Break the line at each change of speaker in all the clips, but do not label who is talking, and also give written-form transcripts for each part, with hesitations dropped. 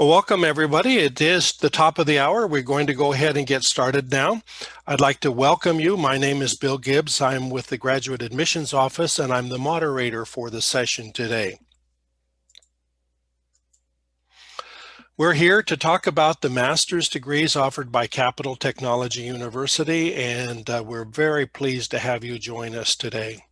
Well, welcome everybody. It is the top of the hour. We're going to go ahead and get started now. I'd like to welcome you. My name is Bill Gibbs. I'm with the Graduate Admissions Office, and I'm the moderator for the session today. We're here to talk about the master's degrees offered by Capital Technology University, and we're very pleased to have you join us today.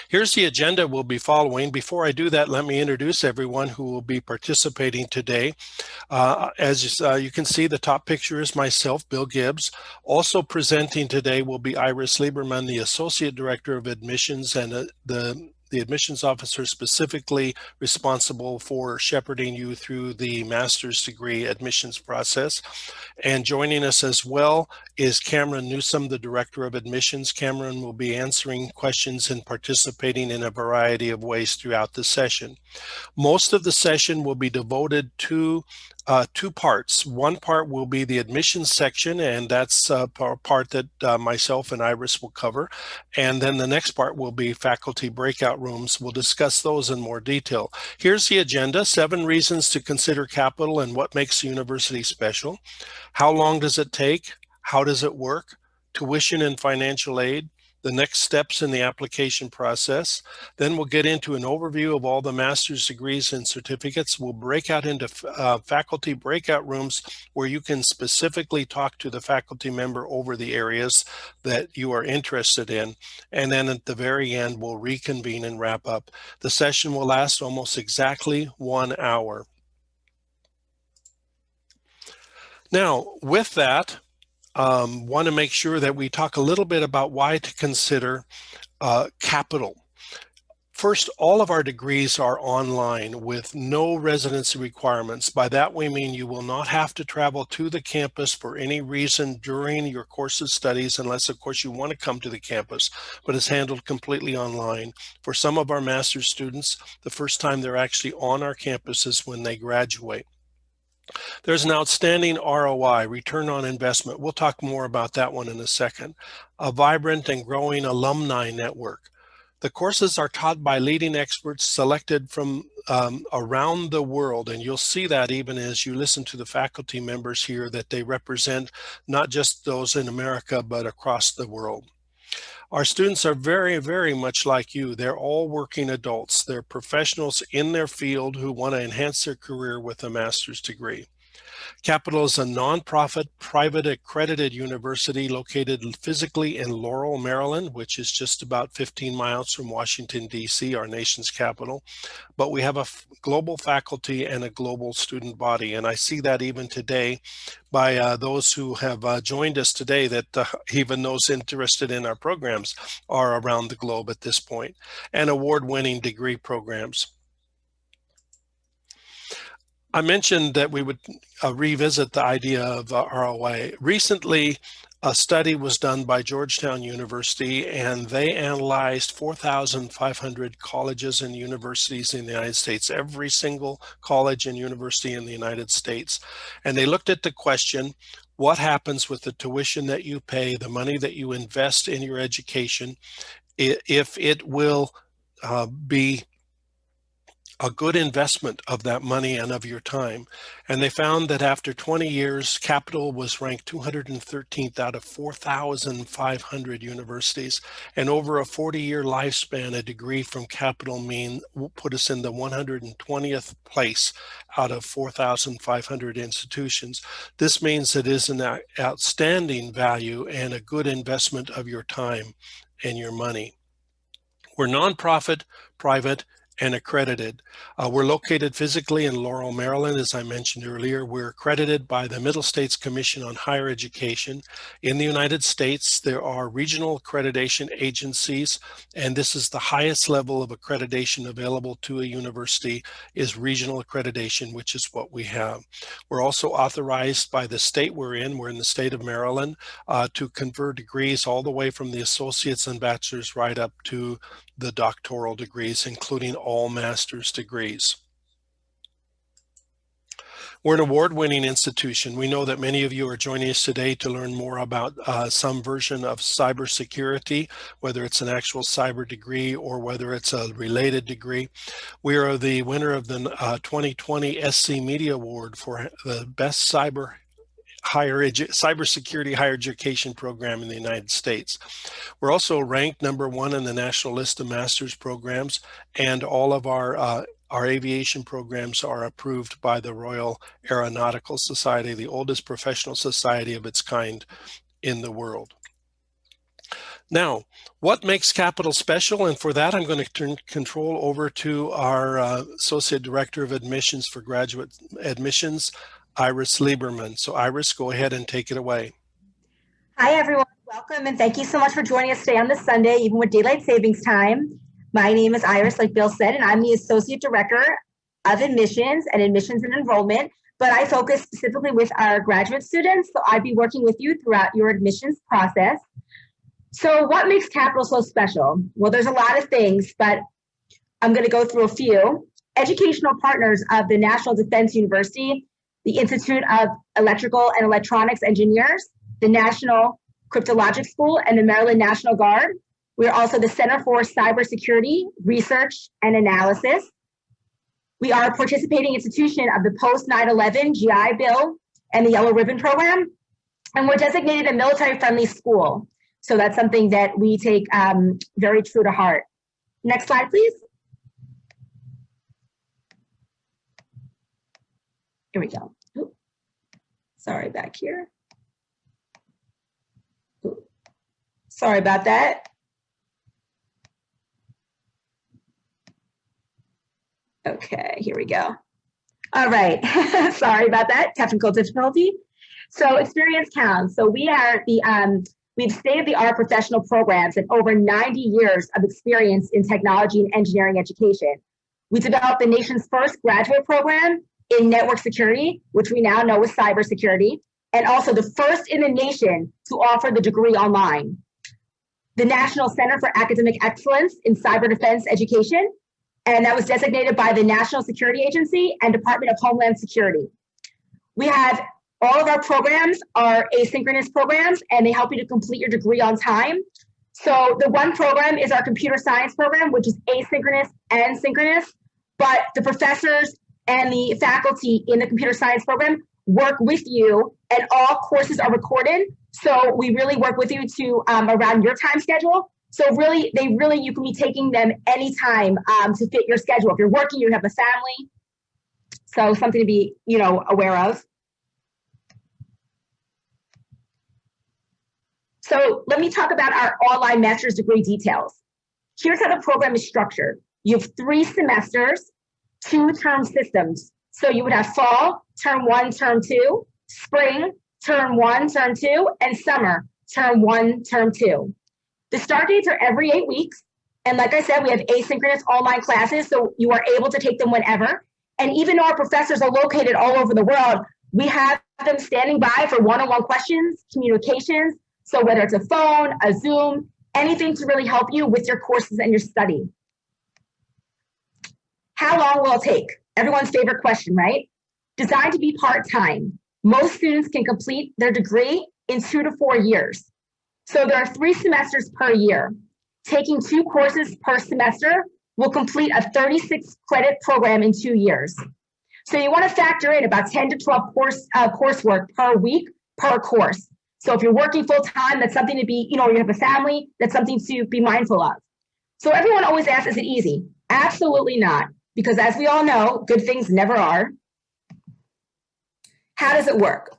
Here's the agenda we'll be following. Before I do that, let me introduce everyone who will be participating today. As you can see, the top picture is myself, Bill Gibbs. Also presenting today will be Iris Lieberman, the Associate Director of Admissions and the admissions officer specifically responsible for shepherding you through the master's degree admissions process. And joining us as well is Cameron Newsom, the Director of Admissions. Cameron will be answering questions and participating in a variety of ways throughout the session. Most of the session will be devoted to two parts. One part will be the admissions section, and that's a part that myself and Iris will cover. And then the next part will be faculty breakout rooms. We'll discuss those in more detail. Here's the agenda: 7 reasons to consider Capital and what makes the university special. How long does it take? How does it work? Tuition and financial aid. The next steps in the application process. Then we'll get into an overview of all the master's degrees and certificates. We'll break out into faculty breakout rooms where you can specifically talk to the faculty member over the areas that you are interested in. And then at the very end, we'll reconvene and wrap up. The session will last almost exactly 1 hour. Now, with that, want to make sure that we talk a little bit about why to consider Capital. First, all of our degrees are online with no residency requirements. By that we mean you will not have to travel to the campus for any reason during your course of studies, unless of course you want to come to the campus, but it's handled completely online. For some of our master's students, the first time they're actually on our campus is when they graduate. There's an outstanding ROI, return on investment. We'll talk more about that one in a second. A vibrant and growing alumni network. The courses are taught by leading experts selected from around the world, and you'll see that even as you listen to the faculty members here, that they represent not just those in America, but across the world. Our students are very, very much like you. They're all working adults. They're professionals in their field who want to enhance their career with a master's degree. Capital is a nonprofit, private accredited university located physically in Laurel, Maryland, which is just about 15 miles from Washington, D.C., our nation's capital. But we have a global faculty and a global student body, and I see that even today by those who have joined us today, that even those interested in our programs are around the globe at this point, and award-winning degree programs. I mentioned that we would revisit the idea of ROI. Recently, a study was done by Georgetown University, and they analyzed 4,500 colleges and universities in the United States, every single college and university in the United States. And they looked at the question, what happens with the tuition that you pay, the money that you invest in your education, if it will be a good investment of that money and of your time. And they found that after 20 years, Capital was ranked 213th out of 4,500 universities. And over a 40-year lifespan, a degree from Capital will put us in the 120th place out of 4,500 institutions. This means it is an outstanding value and a good investment of your time and your money. We're nonprofit, private, and accredited. We're located physically in Laurel, Maryland, as I mentioned earlier. We're accredited by the Middle States Commission on Higher Education. In the United States, there are regional accreditation agencies, and this is the highest level of accreditation available to a university is regional accreditation, which is what we have. We're also authorized by the state we're in the state of Maryland, to confer degrees all the way from the associate's and bachelor's right up to the doctoral degrees, including all master's degrees. We're an award-winning institution. We know that many of you are joining us today to learn more about some version of cybersecurity, whether it's an actual cyber degree or whether it's a related degree. We are the winner of the 2020 SC Media Award for the best cybersecurity higher education program in the United States. We're also ranked #1 in the national list of master's programs, and all of our aviation programs are approved by the Royal Aeronautical Society, the oldest professional society of its kind in the world. Now, what makes Capital special? And for that, I'm going to turn control over to our Associate Director of Admissions for Graduate Admissions, Iris Lieberman. So Iris, go ahead and take it away.
Hi, everyone. Welcome, and thank you so much for joining us today on this Sunday, even with daylight savings time. My name is Iris, like Bill said, and I'm the Associate Director of Admissions and Enrollment, but I focus specifically with our graduate students, so I'd be working with you throughout your admissions process. So what makes Capital so special? Well, there's a lot of things, but I'm going to go through a few. Educational partners of the National Defense University, the Institute of Electrical and Electronics Engineers, the National Cryptologic School, and the Maryland National Guard. We are also the Center for Cybersecurity Research and Analysis. We are a participating institution of the post-9/11 GI Bill and the Yellow Ribbon Program, and we're designated a military-friendly school. So that's something that we take very true to heart. Next slide, please. Here we go. Ooh. Sorry, back here. Ooh. Sorry about that. Okay, here we go. All right, sorry about that, technical difficulty. So experience counts. So we are we've state-of-the-art professional programs and over 90 years of experience in technology and engineering education. We developed the nation's first graduate program in network security, which we now know as cybersecurity, and also the first in the nation to offer the degree online. The National Center for Academic Excellence in Cyber Defense Education, and that was designated by the National Security Agency and Department of Homeland Security. We have all of our programs are asynchronous programs, and they help you to complete your degree on time. So the one program is our computer science program, which is asynchronous and synchronous, but the professors and the faculty in the computer science program work with you, and all courses are recorded. So we really work with you to around your time schedule. So really, you can be taking them anytime to fit your schedule. If you're working, you have a family. So something to be, aware of. So let me talk about our online master's degree details. Here's how the program is structured. You have 3 semesters, 2 term systems. So you would have fall, term 1, term 2, spring, term 1, term 2, and summer, term 1, term 2. The start dates are every 8 weeks. And like I said, we have asynchronous online classes, so you are able to take them whenever. And even though our professors are located all over the world, we have them standing by for one-on-one questions, communications. So whether it's a phone, a Zoom, anything to really help you with your courses and your study. How long will it take? Everyone's favorite question, right? Designed to be part-time. Most students can complete their degree in 2 to 4 years. So there are 3 semesters per year. Taking 2 courses per semester will complete a 36 credit program in 2 years. So you want to factor in about 10 to 12 coursework per week per course. So if you're working full time, that's something to be, you have a family, that's something to be mindful of. So everyone always asks, is it easy? Absolutely not. Because as we all know, good things never are. How does it work?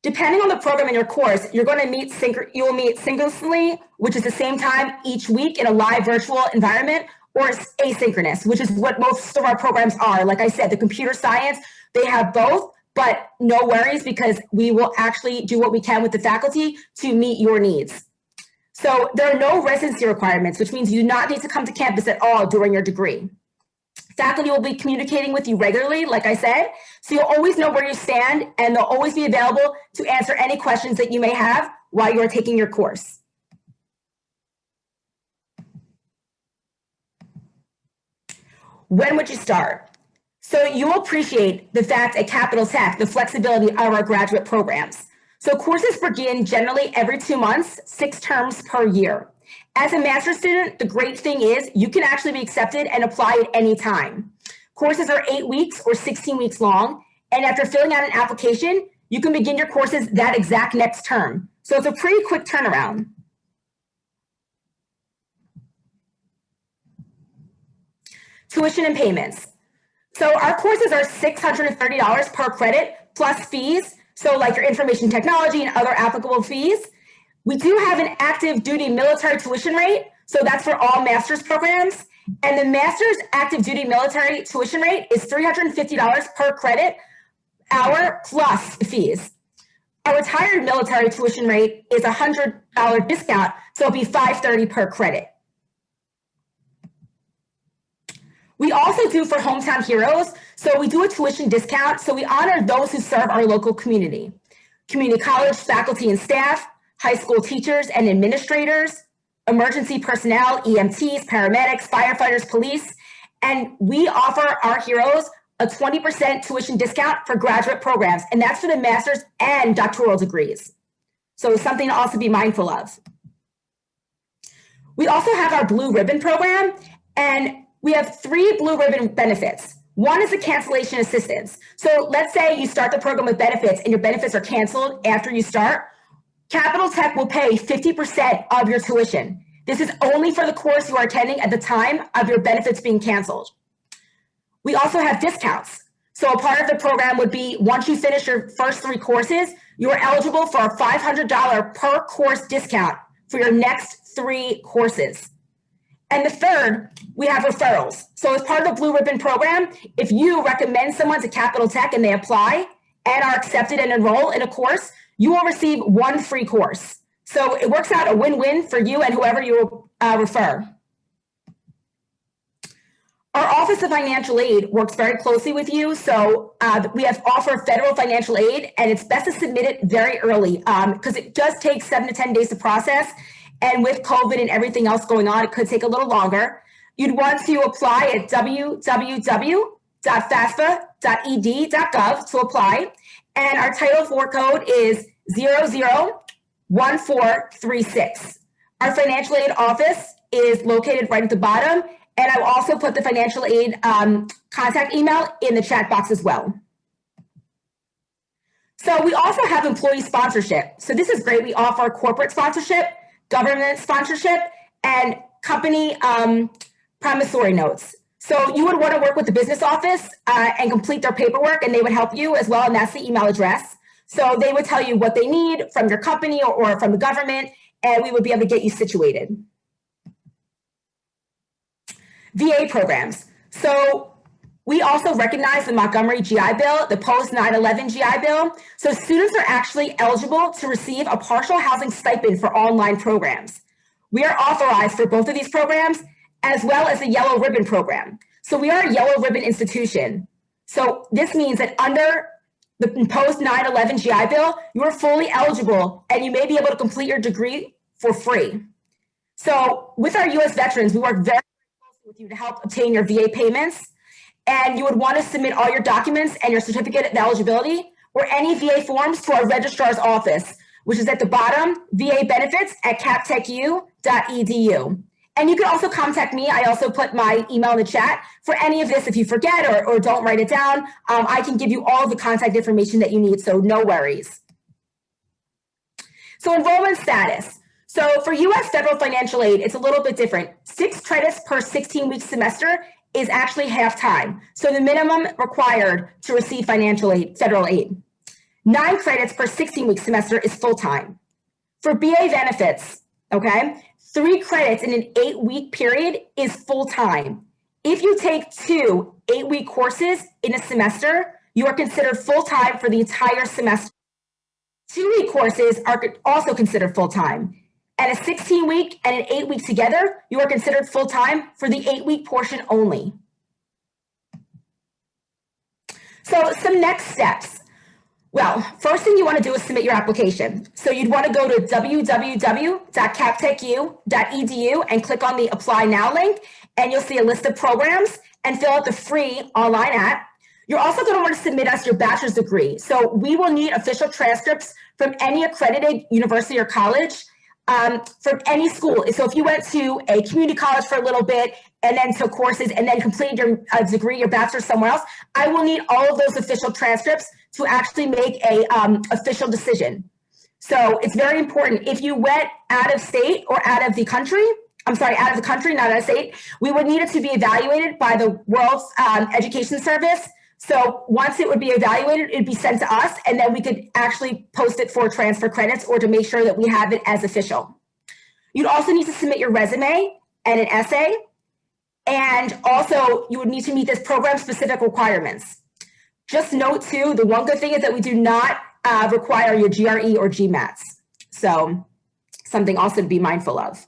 Depending on the program in your course, you'll meet synchronously, which is the same time each week in a live virtual environment, or asynchronous, which is what most of our programs are. Like I said, the computer science, they have both, but no worries because we will actually do what we can with the faculty to meet your needs. So there are no residency requirements, which means you do not need to come to campus at all during your degree. Faculty will be communicating with you regularly, like I said, so you'll always know where you stand, and they'll always be available to answer any questions that you may have while you're taking your course. When would you start? So you will appreciate the fact at Capital Tech, the flexibility of our graduate programs. So courses begin generally every 2 months, 6 terms per year. As a master's student, the great thing is you can actually be accepted and apply at any time. Courses are 8 weeks or 16 weeks long, and after filling out an application, you can begin your courses that exact next term. So it's a pretty quick turnaround. Tuition and payments. So our courses are $630 per credit plus fees. So like your information technology and other applicable fees. We do have an active duty military tuition rate. So that's for all master's programs. And the master's active duty military tuition rate is $350 per credit hour plus fees. Our retired military tuition rate is a $100 discount. So it'll be $530 per credit. We also do for hometown heroes. So we do a tuition discount. So we honor those who serve our local community. Community college faculty and staff, high school teachers and administrators, emergency personnel, EMTs, paramedics, firefighters, police. And we offer our heroes a 20% tuition discount for graduate programs. And that's for the master's and doctoral degrees. So something to also be mindful of. We also have our Blue Ribbon program, and we have 3 Blue Ribbon benefits. One is a cancellation assistance. So let's say you start the program with benefits and your benefits are canceled after you start. Capital Tech will pay 50% of your tuition. This is only for the course you are attending at the time of your benefits being canceled. We also have discounts. So a part of the program would be once you finish your first 3 courses, you are eligible for a $500 per course discount for your next 3 courses. And the third, we have referrals. So as part of the Blue Ribbon program, if you recommend someone to Capital Tech and they apply and are accepted and enroll in a course, you will receive 1 free course. So it works out a win-win for you and whoever you refer. Our Office of Financial Aid works very closely with you. So we offer federal financial aid, and it's best to submit it very early because it does take 7 to 10 days to process. And with COVID and everything else going on, it could take a little longer. You'd want to apply at www.fasfa.ed.gov to apply. And our Title IV code is 001436. Our financial aid office is located right at the bottom. And I will also put the financial aid contact email in the chat box as well. So we also have employee sponsorship. So this is great. We offer corporate sponsorship, government sponsorship, and company promissory notes. So you would want to work with the business office and complete their paperwork, and they would help you as well, and that's the email address. So they would tell you what they need from your company or from the government, and we would be able to get you situated. VA programs. So we also recognize the Montgomery GI Bill, the post-9/11 GI Bill. So students are actually eligible to receive a partial housing stipend for online programs. We are authorized for both of these programs, as well as the Yellow Ribbon program. So we are a Yellow Ribbon institution. So this means that under the post-9/11 GI Bill, you are fully eligible and you may be able to complete your degree for free. So with our US veterans, we work very closely with you to help obtain your VA payments. And you would want to submit all your documents and your certificate of eligibility or any VA forms to our registrar's office, which is at the bottom, vabenefits@captechu.edu. And you can also contact me. I also put my email in the chat for any of this. If you forget or don't write it down, I can give you all the contact information that you need, so no worries. So enrollment status. So for US federal financial aid, it's a little bit different. 6 credits per 16-week semester is actually half time. So the minimum required to receive financial aid, federal aid. 9 credits per 16-week semester is full time. For BA benefits, okay, 3 credits in an 8-week period is full time. If you take 2 8-week courses in a semester, you are considered full time for the entire semester. 2-week courses are also considered full time. And a 16-week and an 8-week together, you are considered full-time for the 8-week portion only. So some next steps. Well, first thing you want to do is submit your application. So you'd want to go to www.captechu.edu and click on the Apply Now link, and you'll see a list of programs and fill out the free online app. You're also going to want to submit us your bachelor's degree. So we will need official transcripts from any accredited university or college, from any school. So if you went to a community college for a little bit and then took courses and then completed your degree, your bachelor's somewhere else, I will need all of those official transcripts to actually make a official decision. So it's very important. If you went out of state or out of the country, out of the country, not out of state, we would need it to be evaluated by the World Education Service. So once it would be evaluated, it'd be sent to us, and then we could actually post it for transfer credits or to make sure that we have it as official. You'd also need to submit your resume and an essay. And also you would need to meet this program-specific requirements. Just note too, the one good thing is that we do not require your GRE or GMATs. So something also to be mindful of.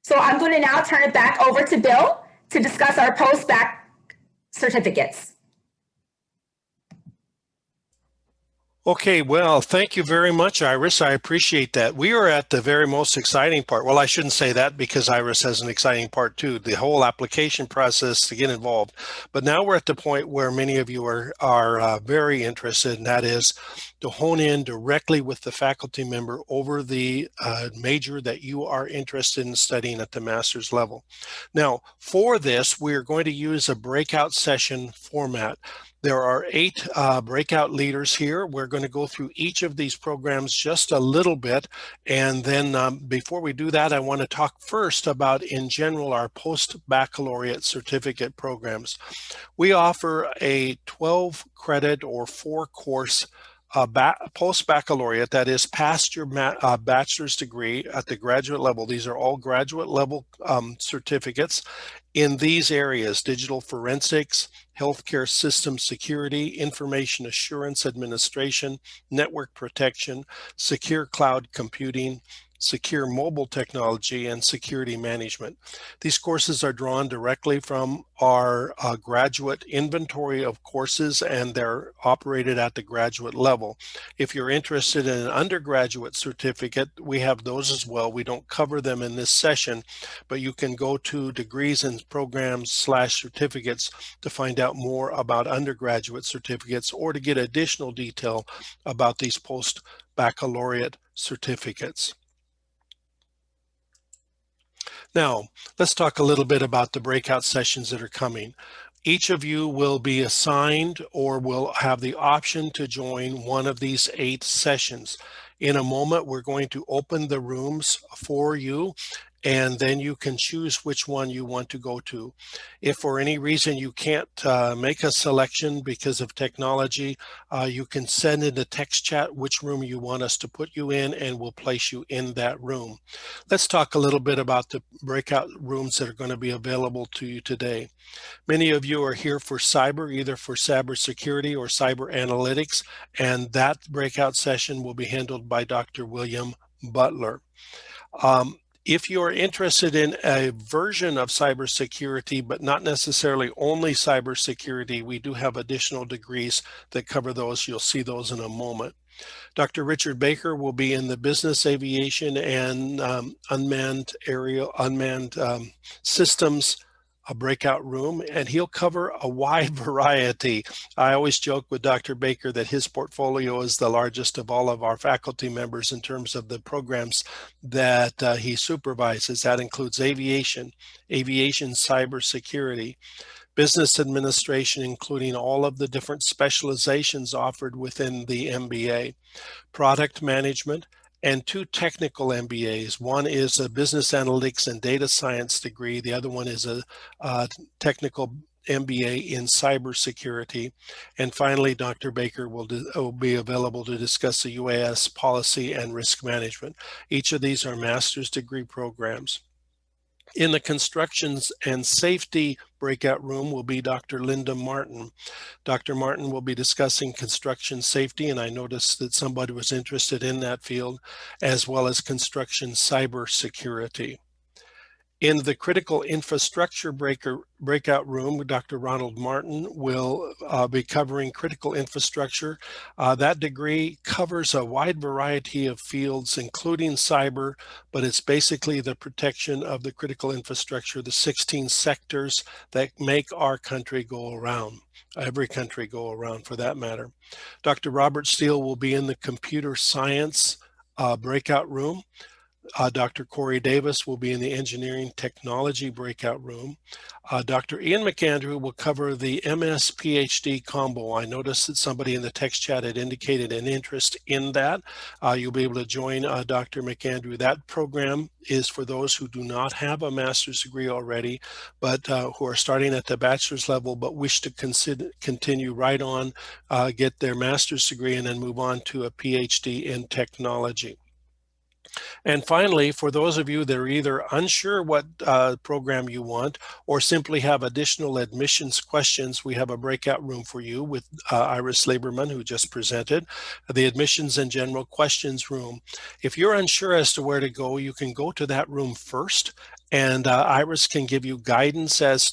So I'm going to now turn it back over to Bill to discuss our post-bac certificates.
Okay, well, thank you very much, Iris. I appreciate that. We are at the very most exciting part. Well, I shouldn't say that because Iris has an exciting part too, the whole application process to get involved. But now we're at the point where many of you are very interested, and that is to hone in directly with the faculty member over the major that you are interested in studying at the master's level. Now, for this, we're going to use a breakout session format. There are 8 breakout leaders here. We're going to go through each of these programs just a little bit. And then before we do that, I want to talk first about, in general, our post-baccalaureate certificate programs. We offer a 12 credit or 4-course post-baccalaureate, that is past your bachelor's degree at the graduate level. These are all graduate level certificates in these areas: digital forensics, healthcare system security, information assurance administration, network protection, secure cloud computing, secure mobile technology, and security management. These courses are drawn directly from our graduate inventory of courses, and they're operated at the graduate level. If you're interested in an undergraduate certificate, we have those as well. We don't cover them in this session, but you can go to degrees and programs/certificates to find out more about undergraduate certificates or to get additional detail about these post-baccalaureate certificates. Now, let's talk a little bit about the breakout sessions that are coming. Each of you will be assigned or will have the option to join one of these 8 sessions. In a moment, we're going to open the rooms for you, and then you can choose which one you want to go to. If for any reason you can't make a selection because of technology, you can send in a text chat which room you want us to put you in, and we'll place you in that room. Let's talk a little bit about the breakout rooms that are going to be available to you today. Many of you are here for cyber, either for cybersecurity or cyber analytics, and that breakout session will be handled by Dr. William Butler. If you're interested in a version of cybersecurity, but not necessarily only cybersecurity, we do have additional degrees that cover those. You'll see those in a moment. Dr. Richard Baker will be in the business aviation and unmanned systems a breakout room, and he'll cover a wide variety. I always joke with Dr. Baker that his portfolio is the largest of all of our faculty members in terms of the programs that he supervises. That includes aviation cybersecurity, business administration, including all of the different specializations offered within the MBA, product management, and 2 technical MBAs. One is a business analytics and data science degree. The other one is a technical MBA in cybersecurity. And finally, Dr. Baker will be available to discuss the UAS policy and risk management. Each of these are master's degree programs. In the constructions and safety breakout room will be Dr. Linda Martin. Dr. Martin will be discussing construction safety, and I noticed that somebody was interested in that field, as well as construction cybersecurity. In the critical infrastructure breakout room, Dr. Ronald Martin will be covering critical infrastructure. That degree covers a wide variety of fields, including cyber, but it's basically the protection of the critical infrastructure, the 16 sectors that make our country go around, every country go around for that matter. Dr. Robert Steele will be in the computer science breakout room. Dr. Corey Davis will be in the engineering technology breakout room. Dr. Ian McAndrew will cover the MS PhD combo. I noticed that somebody in the text chat had indicated an interest in that. You'll be able to join Dr. McAndrew. That program is for those who do not have a master's degree already, but who are starting at the bachelor's level, but wish to continue right on, get their master's degree, and then move on to a PhD in technology. And finally, for those of you that are either unsure what program you want or simply have additional admissions questions, we have a breakout room for you with Iris Laberman, who just presented, the admissions and general questions room. If you're unsure as to where to go, you can go to that room first, and Iris can give you guidance as